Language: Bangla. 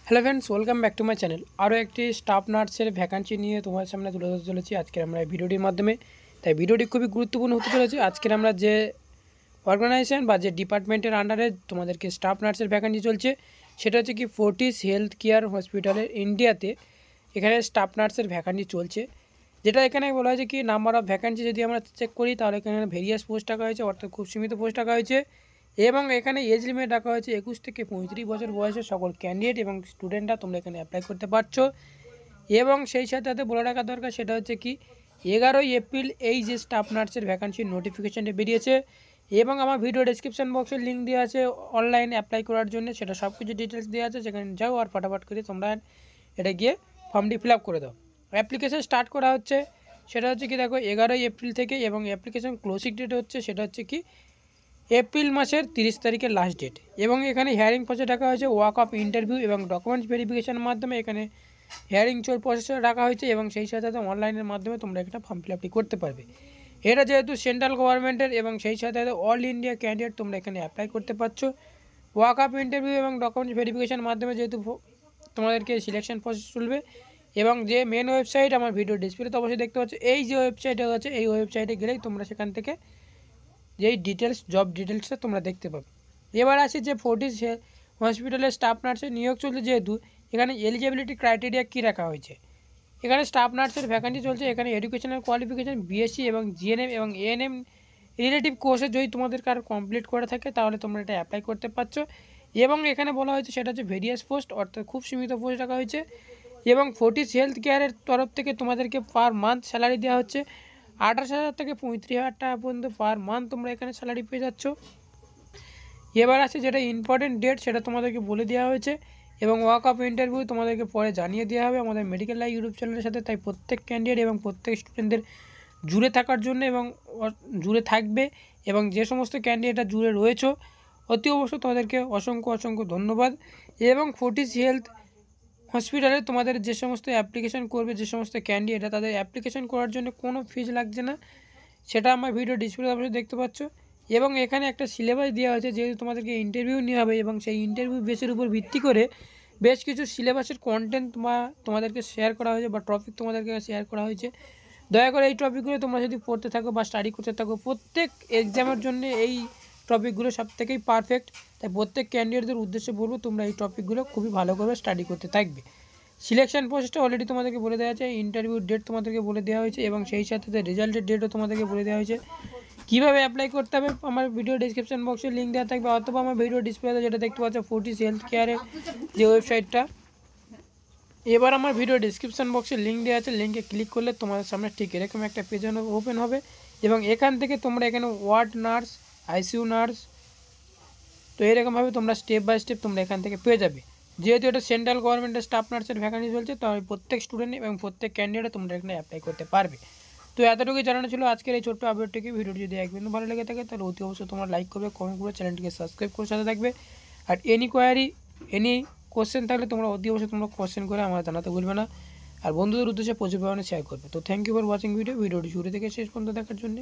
Hello friends, welcome back to my channel. আরও একটি স্টাফ নার্সের ভ্যাকান্সি নিয়ে তোমার সামনে তুলে ধরতে চলেছি আজকের আমরা এই ভিডিওটির মাধ্যমে। তাই ভিডিওটি খুবই গুরুত্বপূর্ণ হতে চলেছে। আজকের আমরা যে অর্গানাইজেশন বা যে ডিপার্টমেন্টের আন্ডারে তোমাদেরকে স্টাফ নার্সের ভ্যাকান্সি চলছে সেটা হচ্ছে কি ফোর্টিস হেলথ কেয়ার হসপিটালের ইন্ডিয়াতে এখানে স্টাফ নার্সের ভ্যাকান্সি চলছে। যেটা এখানে বলা হয়েছে কি নাম্বার অফ ভ্যাকান্সি যদি আমরা চেক করি তাহলে এখানে ভেরিয়াস পোস্ট রাখা হয়েছে, অর্থাৎ খুব সীমিত পোস্ট রাখা হয়েছে। এবং এখানে এজ লিমিট রাখা হয়েছে 21 থেকে 35 বছর বয়সের সকল ক্যান্ডিডেট এবং স্টুডেন্টরা তোমরা এখানে অ্যাপ্লাই করতে পারছো। এবং সেই সাথে সাথে বলে রাখা দরকার সেটা হচ্ছে কি 11ই এপ্রিল এই যে স্টাফ নার্সের ভ্যাকান্সির নোটিফিকেশানটা বেরিয়েছে এবং আমার ভিডিও ডেসক্রিপশন বক্সে লিঙ্ক দেওয়া আছে অনলাইন অ্যাপ্লাই করার জন্য। সেটা সব কিছু ডিটেলস দেওয়া আছে, সেখানে যাও আর ফটাফট করে তোমরা এটা গিয়ে ফর্মটি ফিল আপ করে দাও। অ্যাপ্লিকেশান স্টার্ট করা হচ্ছে সেটা হচ্ছে কি দেখো 11ই এপ্রিল থেকে, এবং অ্যাপ্লিকেশান ক্লোজিং ডেট হচ্ছে সেটা হচ্ছে কি এপ্রিল মাসের 30 তারিখের লাস্ট ডেট। এবং এখানে হিয়ারিং প্রসেস রাখা হয়েছে ওয়াক অফ ইন্টারভিউ এবং ডকুমেন্টস ভেরিফিকেশনের মাধ্যমে এখানে হিয়ারিং প্রসেস রাখা হয়েছে, এবং সেই সাথে সাথে অনলাইনের মাধ্যমে তোমরা একটা ফর্ম ফিল আপটি করতে পারবে। এটা যেহেতু সেন্ট্রাল গভর্নমেন্টের এবং সেই সাথে সাথে অল ইন্ডিয়া ক্যান্ডিডেট তোমরা এখানে অ্যাপ্লাই করতে পারছো। ওয়াক অফ ইন্টারভিউ এবং ডকুমেন্টস ভেরিফিকেশনের মাধ্যমে যেহেতু তোমাদেরকে সিলেকশন প্রসেস চলবে। এবং যে মেন ওয়েবসাইট আমার ভিডিও ডিসপ্লেতে অবশ্যই দেখতে পাচ্ছ, এই যে ওয়েবসাইট আছে এই ওয়েবসাইটে গেলেই তোমরা সেখান থেকে যেই ডিটেলস জব ডিটেলসটা তোমরা দেখতে পাবে। এবার আসি যে ফোর্টিস হসপিটালের স্টাফ নার্সের নিয়োগ চলছে, যেহেতু এখানে এলিজিবিলিটি ক্রাইটেরিয়া কী রাখা হয়েছে। এখানে স্টাফ নার্সের ভ্যাকান্সি চলছে, এখানে এডুকেশনাল কোয়ালিফিকেশান বিএসসি এবং জিএনএম এবং এএনএম রিলেটিভ কোর্সে যদি তোমাদের কারো কমপ্লিট করে থাকে তাহলে তোমরা এটা অ্যাপ্লাই করতে পারছো। এবং এখানে বলা হয়েছে সেটা হচ্ছে ভেরিয়াস পোস্ট, অর্থাৎ খুব সীমিত পোস্ট রাখা হয়েছে। এবং ফোর্টিস হেলথ কেয়ারের তরফ থেকে তোমাদেরকে পার মান্থ স্যালারি দেওয়া হচ্ছে 28,000 থেকে 35,000 টাকা পর্যন্ত পার মান্থ তোমরা এখানে স্যালারি পেয়ে যাচ্ছ। এবার আছে যেটা ইম্পর্টেন্ট ডেট সেটা তোমাদেরকে বলে দেওয়া হয়েছে, এবং ওয়াক অফ ইন্টারভিউ তোমাদেরকে পরে জানিয়ে দেওয়া হবে আমাদের মেডিকেল লাইভ ইউটিউব চ্যানেলের সাথে। তাই প্রত্যেক ক্যান্ডিডেট এবং প্রত্যেক স্টুডেন্টদের জুড়ে থাকার জন্য এবং জুড়ে থাকবে, এবং যে সমস্ত ক্যান্ডিডেটরা জুড়ে রয়েছে অতি অবশ্যই তোমাদেরকে অসংখ্য অসংখ্য ধন্যবাদ। এবং ফোর্টিস হেলথ হসপিটালে তোমাদের যে সমস্ত অ্যাপ্লিকেশন করবে, যে সমস্ত ক্যান্ডিডেটরা তাদের অ্যাপ্লিকেশন করার জন্য কোনো ফিজ লাগছে না, সেটা আমার ভিডিও ডিসপ্লে অবশ্যই দেখতে পাচ্ছ। এবং এখানে একটা সিলেবাস দেওয়া হয়েছে, যেহেতু তোমাদেরকে ইন্টারভিউ নেওয়া হবে এবং সেই ইন্টারভিউ বেসের উপর ভিত্তি করে বেশ কিছু সিলেবাসের কন্টেন্ট তোমাদেরকে শেয়ার করা হয়েছে বা টপিক তোমাদেরকে শেয়ার করা হয়েছে। দয়া করে এই টপিকগুলো তোমরা যদি পড়তে থাকো বা স্টাডি করতে থাকো, প্রত্যেক এক্সামের জন্য এই টপিকগুলো সব থেকেই পারফেক্ট। তাই প্রত্যেক ক্যান্ডিডেটদের উদ্দেশ্যে বলবো তোমরা এই টপিকগুলো খুবই ভালো করে স্টাডি করতে থাকবে। সিলেকশন প্রসেসটা অলরেডি তোমাদেরকে বলে দেওয়া আছে, ইন্টারভিউ ডেট তোমাদেরকে বলে দেওয়া হয়েছে, এবং সেই সাথে রেজাল্টের ডেটও তোমাদেরকে বলে দেওয়া হয়েছে। কীভাবে অ্যাপ্লাই করতে হবে আমার ভিডিও ডিসক্রিপশন বক্সে লিঙ্ক দেওয়া থাকবে, অথবা আমার ভিডিও ডিসপ্লেতে যেটা দেখতে পাচ্ছ ফোর্টিস হেলথ কেয়ারের যে ওয়েবসাইটটা। এবার আমার ভিডিও ডিসক্রিপশন বক্সে লিঙ্ক দেওয়া আছে, লিঙ্কে ক্লিক করলে তোমাদের সামনে ঠিক এরকম একটা পেজ ওপেন হবে, এবং এখান থেকে তোমরা এখানে ওয়ার্ড নার্স, আইসিইউ নার্স, তো এরকমভাবে তোমরা স্টেপ বাই স্টেপ তোমরা এখান থেকে পেয়ে যাবে। যেহেতু এটা সেন্ট্রাল গভর্নমেন্টের স্টাফ নার্সের ভ্যাকান্সি চলছে, তাই প্রত্যেক স্টুডেন্ট এবং প্রত্যেক ক্যান্ডিডেট তোমরা এখানে অ্যাপ্লাই করতে পারবে। তো এতটুকুই জানানো ছিল আজকের এই ছোট্ট আপডেটটিকে। ভিডিওটি যদি একদিন ভালো লেগে থাকে তাহলে অতি অবশ্যই তোমরা লাইক করবে, কমেন্ট করবে, চ্যানেলটিকে সাবস্ক্রাইব করে সাথে থাকবে। আর এনি কোয়েশ্চেন থাকলে তোমরা অতি অবশ্যই তোমরা কোয়েশ্চেন করে আমার জানাতে ভুলবে না, আর বন্ধুদের উদ্দেশ্যে প্রচুর পরিমাণে শেয়ার করবে। তো থ্যাংক ইউ ফর ওয়াচিং ভিডিওটি শুরু থেকে শেষ পর্যন্ত দেখার জন্য।